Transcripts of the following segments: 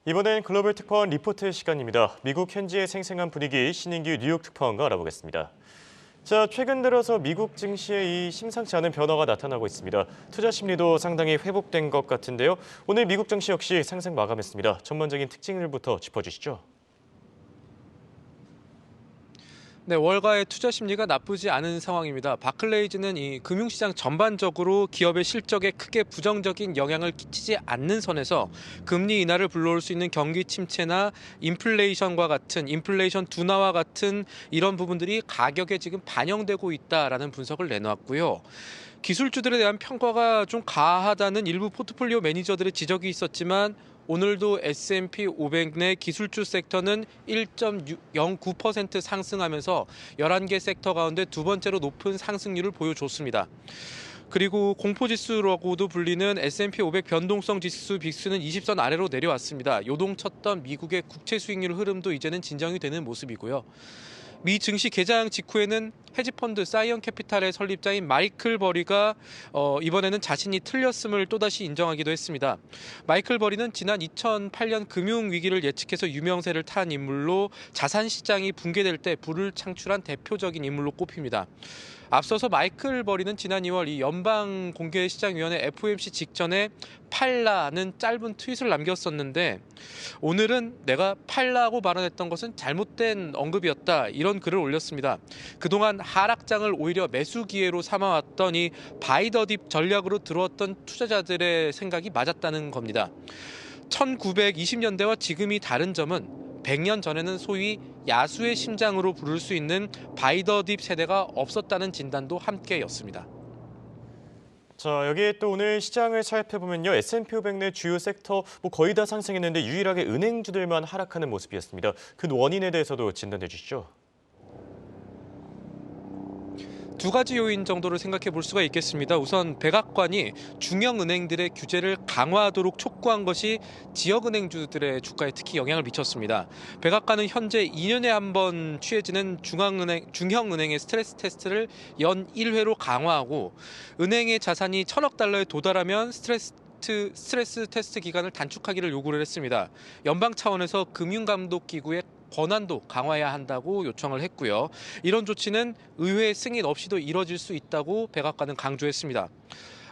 이번엔 글로벌 특파원 리포트 시간입니다. 미국 현지의 생생한 분위기 신인규 뉴욕 특파원과 알아보겠습니다. 자, 최근 들어서 미국 증시에 이 심상치 않은 변화가 나타나고 있습니다. 투자 심리도 상당히 회복된 것 같은데요. 오늘 미국 증시 역시 상승 마감했습니다. 전반적인 특징들부터 짚어주시죠. 네, 월가의 투자 심리가 나쁘지 않은 상황입니다. 바클레이즈는 이 금융시장 전반적으로 기업의 실적에 크게 부정적인 영향을 끼치지 않는 선에서 금리 인하를 불러올 수 있는 경기 침체나 인플레이션 둔화와 같은 이런 부분들이 가격에 지금 반영되고 있다라는 분석을 내놓았고요. 기술주들에 대한 평가가 좀 가하다는 일부 포트폴리오 매니저들의 지적이 있었지만 오늘도 S&P 500 내 기술주 섹터는 1.09% 상승하면서 11개 섹터 가운데 두 번째로 높은 상승률을 보여줬습니다. 그리고 공포지수라고도 불리는 S&P 500 변동성 지수 빅스는 20선 아래로 내려왔습니다. 요동쳤던 미국의 국채 수익률 흐름도 이제는 진정이 되는 모습이고요. 미 증시 개장 직후에는 헤지펀드 사이언 캐피탈의 설립자인 마이클 버리가 이번에는 자신이 틀렸음을 또다시 인정하기도 했습니다. 마이클 버리는 지난 2008년 금융위기를 예측해서 유명세를 탄 인물로 자산시장이 붕괴될 때 불을 창출한 대표적인 인물로 꼽힙니다. 앞서서 마이클 버리는 지난 2월 이 연방공개시장위원회 FOMC 직전에 팔라는 짧은 트윗을 남겼었는데 오늘은 내가 팔라고 발언했던 것은 잘못된 언급이었다 이런 글을 올렸습니다. 그동안 하락장을 오히려 매수 기회로 삼아왔던 이 바이 더 딥 전략으로 들어왔던 투자자들의 생각이 맞았다는 겁니다. 1920년대와 지금이 다른 점은 100년 전에는 소위 야수의 심장으로 부를 수 있는 바이 더 딥 세대가 없었다는 진단도 함께였습니다. 자, 여기에 또 오늘 시장을 살펴보면요. S&P 500 내 주요 섹터 거의 다 상승했는데 유일하게 은행주들만 하락하는 모습이었습니다. 그 원인에 대해서도 진단해 주시죠. 두 가지 요인 정도를 생각해 볼 수가 있겠습니다. 우선 백악관이 중형은행들의 규제를 강화하도록 촉구한 것이 지역은행주들의 주가에 특히 영향을 미쳤습니다. 백악관은 현재 2년에 한 번 취해지는 중형은행의 스트레스 테스트를 연 1회로 강화하고 은행의 자산이 1,000억 달러에 도달하면 스트레스 테스트 기간을 단축하기를 요구를 했습니다. 연방 차원에서 금융감독기구의 권한도 강화해야 한다고 요청을 했고요. 이런 조치는 의회 승인 없이도 이뤄질 수 있다고 백악관은 강조했습니다.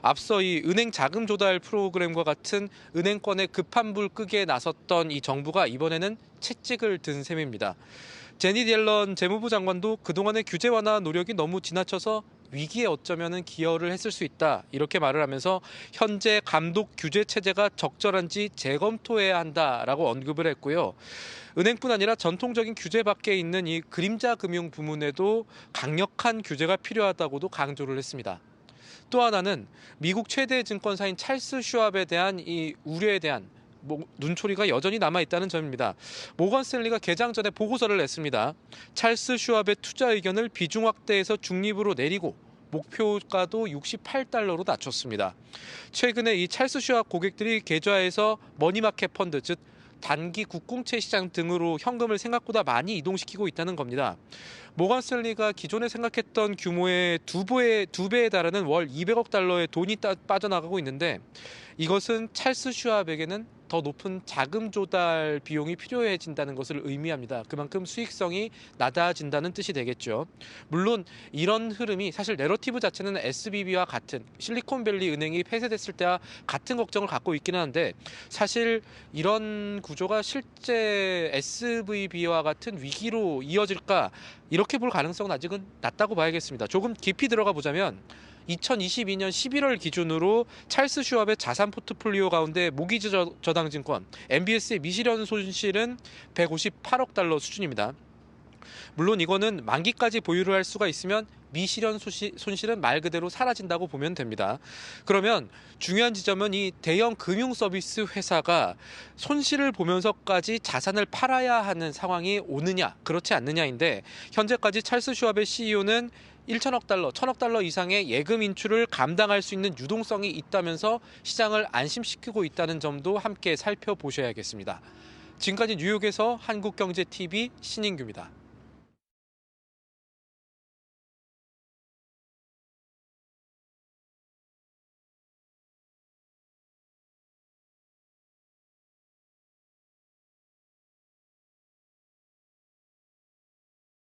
앞서 이 은행 자금 조달 프로그램과 같은 은행권의 급한 불 끄기에 나섰던 이 정부가 이번에는 채찍을 든 셈입니다. 제닛 옐런 재무부 장관도 그동안의 규제 완화 노력이 너무 지나쳐서 위기에 어쩌면 기여를 했을 수 있다 이렇게 말을 하면서 현재 감독 규제 체제가 적절한지 재검토해야 한다라고 언급을 했고요. 은행뿐 아니라 전통적인 규제 밖에 있는 이 그림자 금융 부문에도 강력한 규제가 필요하다고도 강조를 했습니다. 또 하나는 미국 최대 증권사인 찰스 슈왑에 대한 이 우려에 대한 눈초리가 여전히 남아있다는 점입니다. 모건 스탠리가 개장 전에 보고서를 냈습니다. 찰스 슈왑의 투자 의견을 비중 확대해서 중립으로 내리고 목표가도 68달러로 낮췄습니다. 최근에 이 찰스 슈왑 고객들이 계좌에서 머니마켓 펀드, 즉 단기 국공채 시장 등으로 현금을 생각보다 많이 이동시키고 있다는 겁니다. 모건 스탠리가 기존에 생각했던 규모의 두 배에 달하는 월 200억 달러의 돈이 빠져나가고 있는데 이것은 찰스 슈왑에게는 더 높은 자금 조달 비용이 필요해진다는 것을 의미합니다. 그만큼 수익성이 낮아진다는 뜻이 되겠죠. 물론 이런 흐름이 사실 내러티브 자체는 SVB와 같은 실리콘밸리 은행이 폐쇄됐을 때와 같은 걱정을 갖고 있기는 한데 사실 이런 구조가 실제 SVB와 같은 위기로 이어질까 이렇게 볼 가능성은 아직은 낮다고 봐야겠습니다. 조금 깊이 들어가 보자면 2022년 11월 기준으로 찰스 슈왑의 자산 포트폴리오 가운데 모기지 저당증권 MBS의 미실현 손실은 158억 달러 수준입니다. 물론 이거는 만기까지 보유를 할 수가 있으면 미실현 손실은 말 그대로 사라진다고 보면 됩니다. 그러면 중요한 지점은 이 대형 금융 서비스 회사가 손실을 보면서까지 자산을 팔아야 하는 상황이 오느냐 그렇지 않느냐인데 현재까지 찰스 슈왑의 CEO는 1천억 달러, 1,000억 달러 이상의 예금 인출을 감당할 수 있는 유동성이 있다면서 시장을 안심시키고 있다는 점도 함께 살펴보셔야겠습니다. 지금까지 뉴욕에서 한국경제TV 신인규입니다.